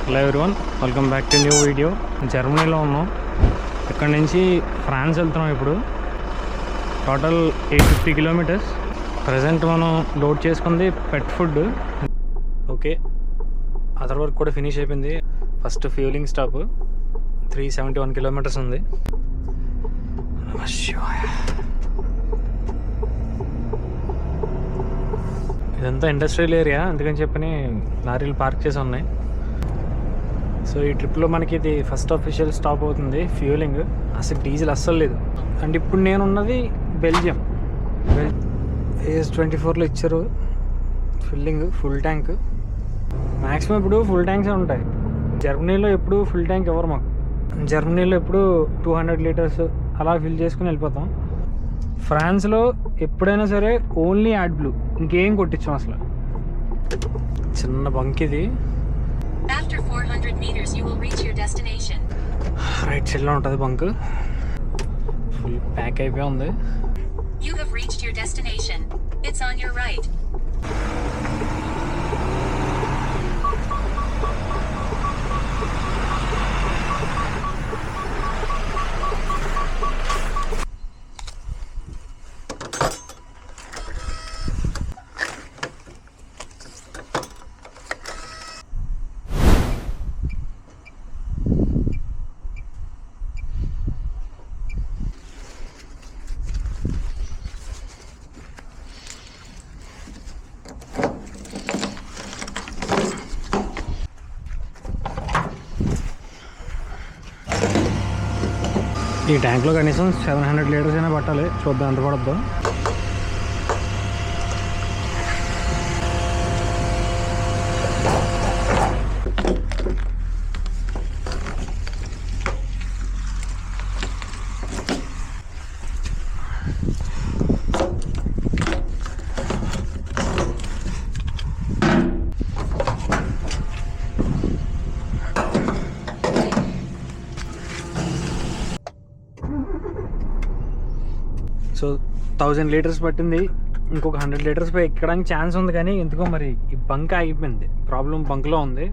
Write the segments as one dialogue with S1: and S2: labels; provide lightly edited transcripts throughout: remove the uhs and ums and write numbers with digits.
S1: Hello everyone, welcome back to new video. జర్మనీలో ఉన్నాం. ఇక్కడ నుంచి ఫ్రాన్స్ వెళ్తున్నాం. ఇప్పుడు టోటల్ 850 కిలోమీటర్స్. ప్రజెంట్ మనం లోడ్ చేసుకుంది పెట్ ఫుడ్. ఓకే, అదర్ వర్క్ కూడా ఫినిష్ అయిపోయింది. ఫస్ట్ ఫ్యూలింగ్ స్టాప్ 371 కిలోమీటర్స్ ఉంది. ఇదంతా ఇండస్ట్రియల్ ఏరియా, అందుకని చెప్పని లారీలు పార్క్ చేసి ఉన్నాయి. సో ఈ ట్రిప్లో మనకి ఇది ఫస్ట్ అఫీషియల్ స్టాప్ అవుతుంది. ఫ్యూలింగ్ అసలు డీజిల్ అస్సలు లేదు. అండ్ ఇప్పుడు నేనున్నది బెల్జియం. AS24లో ఇచ్చారు ఫిల్లింగ్, ఫుల్ ట్యాంక్. మ్యాక్సిమం ఇప్పుడు ఫుల్ ట్యాంక్సే ఉంటాయి. జర్మనీలో ఎప్పుడు ఫుల్ ట్యాంక్ ఎవరు మాకు. జర్మనీలో ఎప్పుడు 200 లీటర్స్ అలా ఫిల్ చేసుకుని వెళ్ళిపోతాం. ఫ్రాన్స్లో ఎప్పుడైనా సరే ఓన్లీ యాడ్ బ్లూ, ఇంకేం కొట్టించాం అసలు. చిన్న బంక్ ఇది.
S2: After 400 meters you will reach your destination.
S1: Right సైడ్లో ఉంటుంది బంక్. ఫుల్ ప్యాక్ అయిపోయి ఉంది.
S2: You have reached your destination. It's on your right.
S1: ఈ ట్యాంక్లో కనీసం 700 లీటర్స్ అయినా పట్టాలి. చూద్దాం ఎంత పడద్దో. సో 1000 లీటర్స్ పట్టింది. ఇంకొక 100 లీటర్స్ పై ఎక్కడానికి ఛాన్స్ ఉంది, కానీ ఎందుకో మరి ఈ బంక్ ఆగిపోయింది. ప్రాబ్లం బంక్లో ఉంది.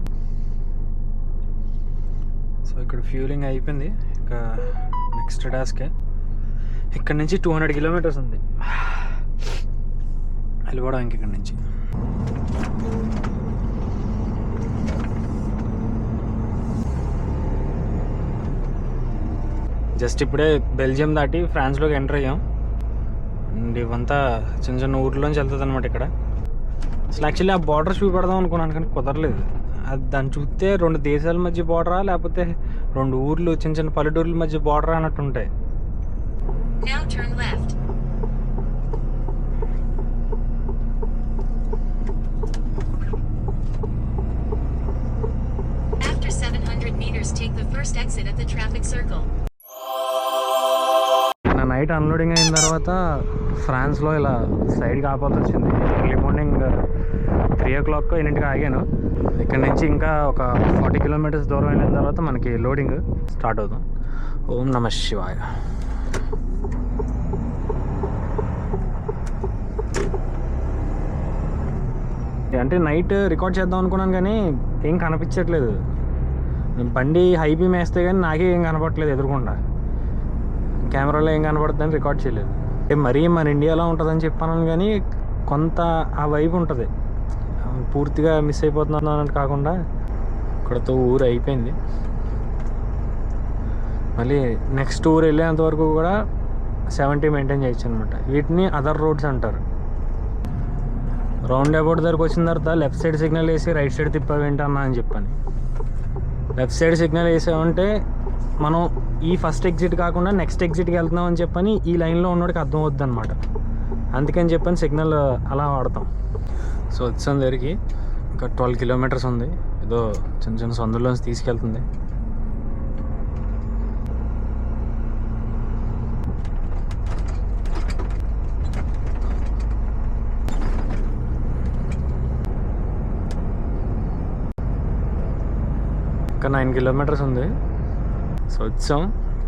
S1: సో ఇక్కడ ఫ్యూలింగ్ అయిపోయింది. ఇక నెక్స్ట్ టాస్క్ ఇక్కడ నుంచి 200 కిలోమీటర్స్ ఉంది వెళ్ళిపోవడం. ఇంక ఇక్కడ నుంచి జస్ట్ ఇప్పుడే బెల్జియం దాటి ఫ్రాన్స్లోకి ఎంటర్ అయ్యాం. అండ్ ఇవంతా చిన్న చిన్న ఊర్లోంచి వెళ్తుంది అనమాట. ఇక్కడ అసలు యాక్చువల్లీ ఆ బార్డర్ చూపెడదాం అనుకున్నాను, కానీ కుదరలేదు. అది దాన్ని చూస్తే 2 దేశాల మధ్య బార్డరా, లేకపోతే 2 ఊర్లు చిన్న చిన్న పల్లెటూర్ల మధ్య బార్డరా అన్నట్టు ఉంటాయి.
S2: Now turn left. After 700 meters take the first exit at the traffic circle.
S1: Night unloading అయిన తర్వాత ఫ్రాన్స్లో ఇలా సైడ్కి ఆపాల్సి వచ్చింది. ఎర్లీ మార్నింగ్ 3 o'clock 8కి ఆగాను. ఇక్కడ నుంచి ఇంకా ఒక 40 కిలోమీటర్స్ దూరం వెళ్ళిన తర్వాత మనకి లోడింగ్ స్టార్ట్ అవుతాం. ఓం నమః శివాయ. అంటే నైట్ రికార్డ్ చేద్దాం అనుకున్నాను, కానీ ఏం కనిపించట్లేదు. బండి హై బీమ్ వేస్తే కానీ నాకే ఏం కనపడట్లేదు. ఎదురుకుండా కెమెరాలో ఏం కనపడుతుందని రికార్డ్ చేయలేదు. అంటే మరీ మన ఇండియాలో ఉంటుందని చెప్పాను, కానీ కొంత ఆ వైపు ఉంటుంది. పూర్తిగా మిస్ అయిపోతున్నాను అన్నట్టు కాకుండా ఇక్కడతో ఊరు అయిపోయింది. మళ్ళీ నెక్స్ట్ ఊరు వెళ్ళేంత వరకు కూడా 70 మెయింటైన్ చేయొచ్చు అనమాట. వీటిని అదర్ రోడ్స్ అంటారు. రౌండ్ అబౌట్ దగ్గరకు వచ్చిన తర్వాత లెఫ్ట్ సైడ్ సిగ్నల్ వేసి రైట్ సైడ్ తిప్పావేంటన్నా అని చెప్పని. లెఫ్ట్ సైడ్ సిగ్నల్ వేసామంటే మనం ఈ ఫస్ట్ ఎగ్జిట్ కాకుండా నెక్స్ట్ ఎగ్జిట్కి వెళ్తున్నాం అని చెప్పని ఈ లైన్లో ఉన్నోడికి అర్థం అవుద్ది అనమాట. అందుకని చెప్పని సిగ్నల్ అలా వాడతాం. సో వచ్చాం దగ్గరికి. ఇంకా 12 కిలోమీటర్స్ ఉంది. ఏదో చిన్న చిన్న సందుల్లోంచి తీసుకెళ్తుంది. ఇంకా 9 కిలోమీటర్స్ ఉంది. సో వచ్చాం.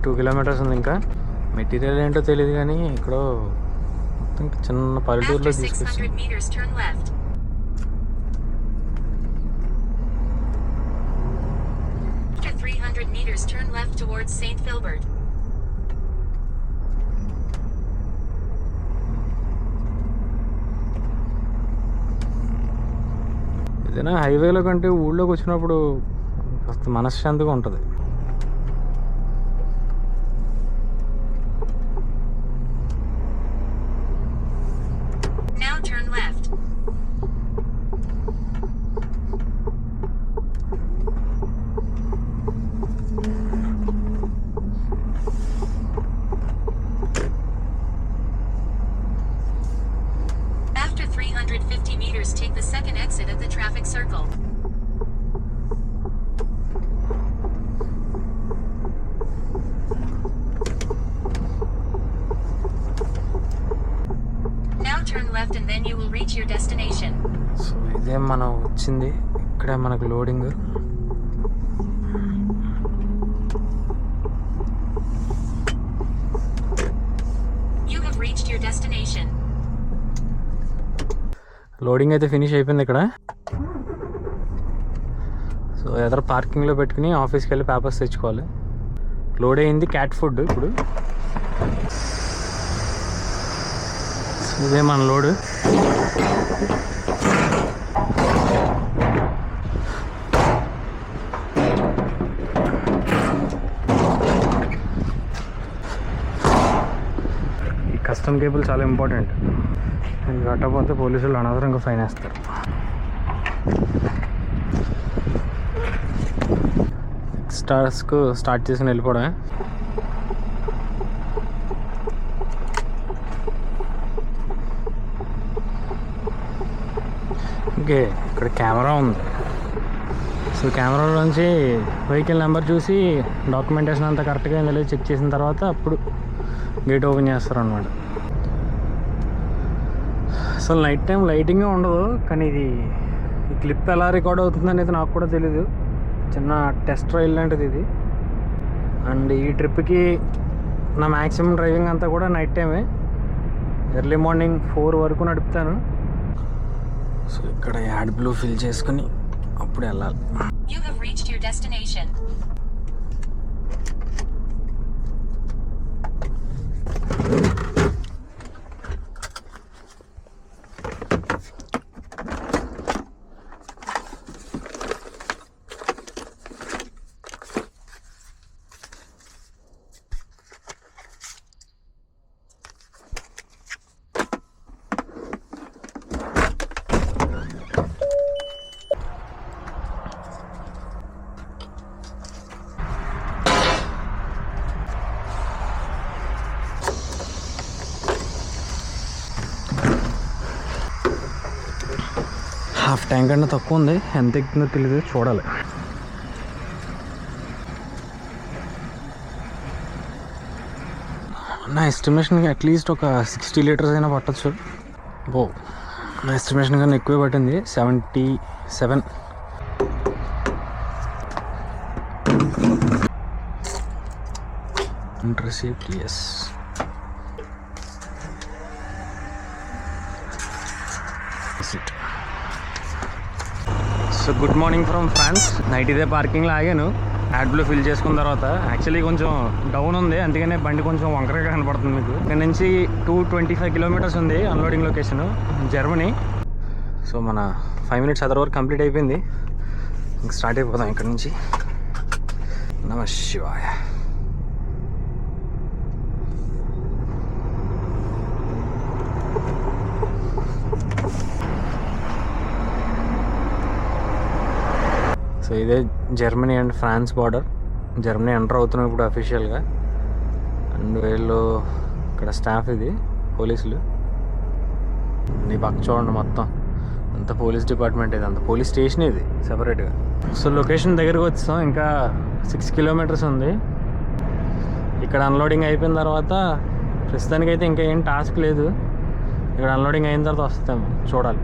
S1: 2 కిలోమీటర్స్ ఉంది. ఇంకా మెటీరియల్ ఏంటో తెలియదు, కానీ ఇక్కడ మొత్తం చిన్న పల్లెటూరులో తీసుకొచ్చి
S2: meters, turn left towards St. Philbert.
S1: ఏదైనా హైవేలో కంటే ఊళ్ళోకి వచ్చినప్పుడు కాస్త మనశ్శాంతిగా ఉంటుంది.
S2: Now turn left. After 350 meters, take the second exit at the traffic circle. Now turn left and then you will reach your destination.
S1: So ఇదే మనం వచ్చింది, ఇక్కడే మనకు loading.
S2: You have reached your destination.
S1: Loading అయితే finish అయిపోయింది ఇక్కడ. So ఎదర పార్కింగ్లో పెట్టుకుని ఆఫీస్కి వెళ్ళి పేపర్స్ తెచ్చుకోవాలి. లోడ్ అయింది క్యాట్ ఫుడ్. ఇప్పుడు ఇదే మన లోడ్. ఈ కస్టమ్ కేబుల్ చాలా ఇంపార్టెంట్. ఇది కట్టకపోతే పోలీసులు అనవసరంగా ఫైన్ వేస్తారు. స్టార్స్కు స్టార్ట్ చేసి వెళ్ళిపోవడమే. ఓకే, ఇక్కడ కెమెరా ఉంది. సో కెమెరాలోంచి వెహికల్ నెంబర్ చూసి డాక్యుమెంటేషన్ అంతా కరెక్ట్గా అయిందో లేదో చెక్ చేసిన తర్వాత అప్పుడు గేట్ ఓపెన్ చేస్తారు అన్నమాట. అసలు నైట్ టైం లైటింగే ఉండదు, కానీ ఇది ఈ క్లిప్ ఎలా రికార్డ్ అవుతుంది అనేది నాకు కూడా తెలీదు. చిన్న టెస్ట్ ట్రయల్ లాంటిది ఇది. అండ్ ఈ ట్రిప్కి నా మ్యాక్సిమం డ్రైవింగ్ అంతా కూడా నైట్ టైమే. ఎర్లీ మార్నింగ్ 4 వరకు నడుపుతాను. సో ఇక్కడ యాడ్ బ్లూ ఫిల్ చేసుకుని అప్పుడు వెళ్ళాలి.
S2: You have reached your destination.
S1: Half tank అన్న తక్కువ ఉంది, ఎంత ఎక్కుతుందో తెలియదు, చూడాలి. నా ఎస్టిమేషన్కి అట్లీస్ట్ ఒక 60 లీటర్స్ అయినా పట్టచ్చు. ఓ, నా ఎస్టిమేషన్ కన్నా ఎక్కువే పట్టింది, 77. Receipts. So good morning from France. Night ఇదే పార్కింగ్లో ఆగాను. యాడ్ బ్లూ ఫిల్ చేసుకున్న తర్వాత యాక్చువల్లీ కొంచెం డౌన్ ఉంది, అందుకనే బండి కొంచెం వంకరగా కనపడుతుంది మీకు. ఇక్కడ నుంచి 225 కిలోమీటర్స్ ఉంది అన్లోడింగ్ లొకేషన్, జర్మనీ. సో మన 5 మినిట్స్ అదర్ వరకు కంప్లీట్ అయిపోయింది. ఇంక స్టార్ట్ అయిపోతాం ఇక్కడ నుంచి. నమః శివాయ. సో ఇదే Germany and France border. Germany enter అవుతున్నాం ఇప్పుడు అఫీషియల్గా. అండ్ వీళ్ళు ఇక్కడ స్టాఫ్, ఇది పోలీసులు. నీ పక్క చూడండి, మొత్తం అంత పోలీస్ డిపార్ట్మెంట్, ఇది అంత పోలీస్ స్టేషన్ ఇది సెపరేట్గా. సో లొకేషన్ దగ్గరకు వచ్చాం, ఇంకా 6 కిలోమీటర్స్ ఉంది. ఇక్కడ అన్లోడింగ్ అయిపోయిన తర్వాత ప్రస్తుతానికైతే ఇంకా ఏం టాస్క్ లేదు. ఇక్కడ అన్లోడింగ్ అయిన తర్వాత వస్తాము, చూడాలి.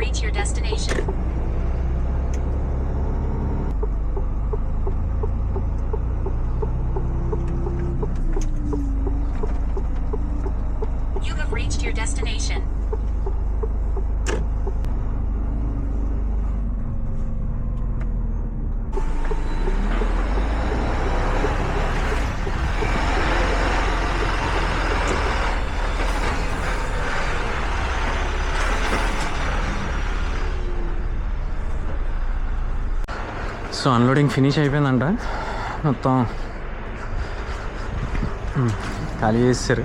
S2: reach your destination. You have reached your destination.
S1: సో అన్లోడింగ్ ఫినిష్ అయిపోయిందంట, మొత్తం ఖాళీ చేస్తారు.